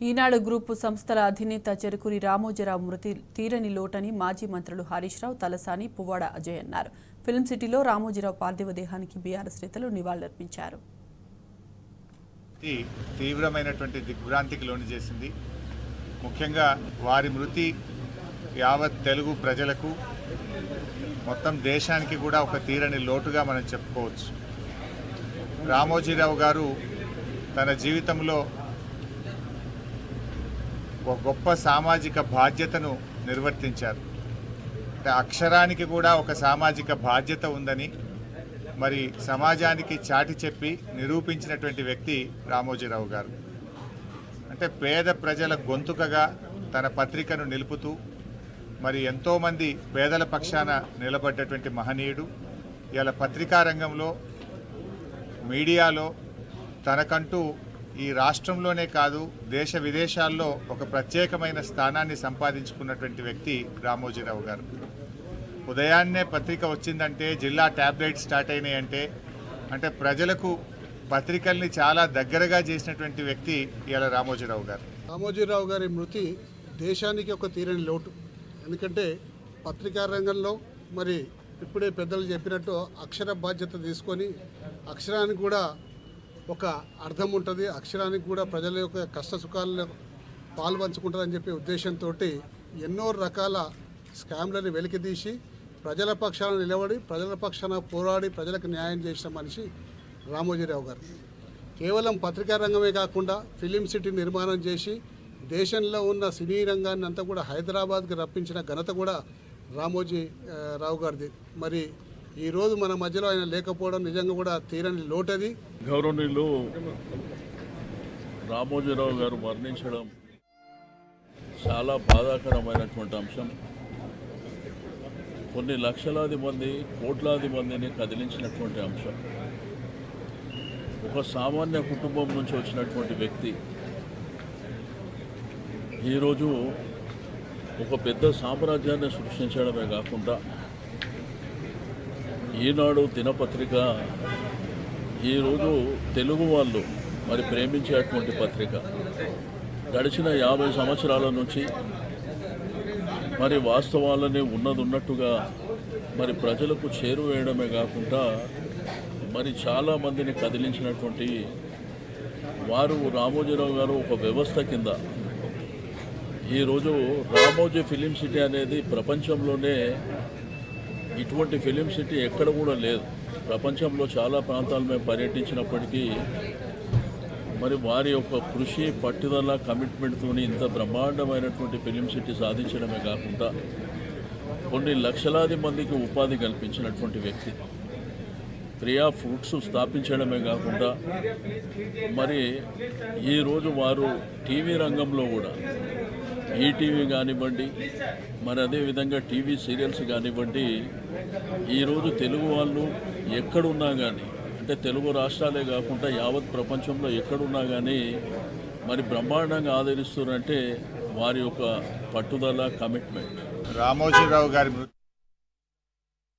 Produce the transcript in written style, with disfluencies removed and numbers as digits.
ఈనాడు group సంస్థల అధినేత చెరుకూరి రామోజీరావు మృతి తీరని లోటని మాజీ మంత్రులు హరీష్ రావు, తలసాని, పువ్వాడ అజయ్ అన్నారు. ఫిల్మ్ సిటీలో రామోజీరావు పార్థివ దేహానికి బీఆర్ఎస్ నేతలు నివాళులర్పించారు. తీవ్రమైనటువంటి దిగ్భ్రాంతికి లోను చేసింది. ముఖ్యంగా వారి మృతి యావత్ తెలుగు ప్రజలకు, మొత్తం దేశానికి కూడా ఒక తీరని లోటుగా మనం చెప్పుకోవచ్చు. రామోజీరావు గారు తన జీవితంలో ఒక గొప్ప సామాజిక బాధ్యతను నిర్వర్తించారు. అంటే అక్షరానికి కూడా ఒక సామాజిక బాధ్యత ఉందని మరి సమాజానికి చాటి చెప్పి నిరూపించినటువంటి వ్యక్తి రామోజీరావు గారు. అంటే పేద ప్రజల గొంతుకగా తన పత్రికను నిలుపుతూ మరి ఎంతోమంది పేదల పక్షాన నిలబడ్డటువంటి మహనీయుడు. ఇలా పత్రికా రంగంలో, మీడియాలో తనకంటూ ఈ రాష్ట్రంలోనే కాదు దేశ విదేశాల్లో ఒక ప్రత్యేకమైన స్థానాన్ని సంపాదించుకున్నటువంటి వ్యక్తి రామోజీరావు గారు. ఉదయాన్నే పత్రిక వచ్చిందంటే, జిల్లా ట్యాబ్లెట్ స్టార్ట్ అయినాయంటే అంటే ప్రజలకు పత్రికల్ని చాలా దగ్గరగా చేసినటువంటి వ్యక్తి ఇలా రామోజీరావు గారు. రామోజీరావు గారి మృతి దేశానికి ఒక తీరని లోటు. ఎందుకంటే పత్రికా రంగంలో మరి ఇప్పుడే పెద్దలు చెప్పినట్టు అక్షర బాధ్యత తీసుకొని అక్షరానికి కూడా ఒక అర్థం ఉంటుంది, అక్షరానికి కూడా ప్రజల యొక్క కష్ట సుఖాల్లో పాల్పంచుకుంటుందని చెప్పే ఉద్దేశంతో ఎన్నో రకాల స్కామ్లను వెలికితీసి ప్రజల పక్షాన నిలబడి ప్రజల పక్షాన పోరాడి ప్రజలకు న్యాయం చేసిన మనిషి రామోజీరావు గారు. కేవలం పత్రికా రంగమే కాకుండా ఫిలిం సిటీ నిర్మాణం చేసి దేశంలో ఉన్న సినీ రంగాన్ని అంతా కూడా హైదరాబాద్కి రప్పించిన ఘనత కూడా రామోజీరావు గారిది. మరి ఈరోజు మన మధ్యలో ఆయన లేకపోవడం నిజంగా కూడా తీరని లోటది. గౌరవనీయులు రామోజీరావు గారు మరణించడం చాలా బాధాకరమైనటువంటి అంశం. కొన్ని లక్షలాది మంది, కోట్లాది మందిని కదిలించినటువంటి అంశం. ఒక సామాన్య కుటుంబం నుంచి వచ్చినటువంటి వ్యక్తి ఈరోజు ఒక పెద్ద సామ్రాజ్యాన్ని సృష్టించడమే కాకుండా ఈనాడు దినపత్రిక ఈరోజు తెలుగు వాళ్ళు మరి ప్రేమించేటువంటి పత్రిక. గడిచిన 50 సంవత్సరాల నుంచి మరి వాస్తవాలని ఉన్నట్టుగా మరి ప్రజలకు చేరువేయడమే కాకుండా మరి చాలామందిని కదిలించినటువంటి వారు రామోజీరావు గారు ఒక వ్యవస్థ కింద ఈరోజు రామోజీ ఫిలిం సిటీ అనేది ప్రపంచంలోనే ఇటువంటి ఫిలిం సిటీ ఎక్కడ కూడా లేదు. ప్రపంచంలో చాలా ప్రాంతాలు మేము పర్యటించినప్పటికీ మరి వారి యొక్క కృషి, పట్టుదల, కమిట్మెంట్తో ఇంత బ్రహ్మాండమైనటువంటి ఫిలిం సిటీ సాధించడమే కాకుండా కొన్ని లక్షలాది మందికి ఉపాధి కల్పించినటువంటి వ్యక్తి. ప్రియా ఫ్రూట్స్ స్థాపించడమే కాకుండా మరి ఈరోజు వారు టీవీ రంగంలో కూడా ఈటీవీ కానివ్వండి, మరి అదేవిధంగా టీవీ సీరియల్స్ కానివ్వండి, ఈరోజు తెలుగు వాళ్ళు ఎక్కడున్నా కానీ, అంటే తెలుగు రాష్ట్రాలే కాకుండా యావత్ ప్రపంచంలో ఎక్కడున్నా కానీ మరి బ్రహ్మాండంగా ఆదరిస్తున్నారంటే వారి యొక్క పట్టుదల, కమిట్మెంట్. రామోజీరావు గారి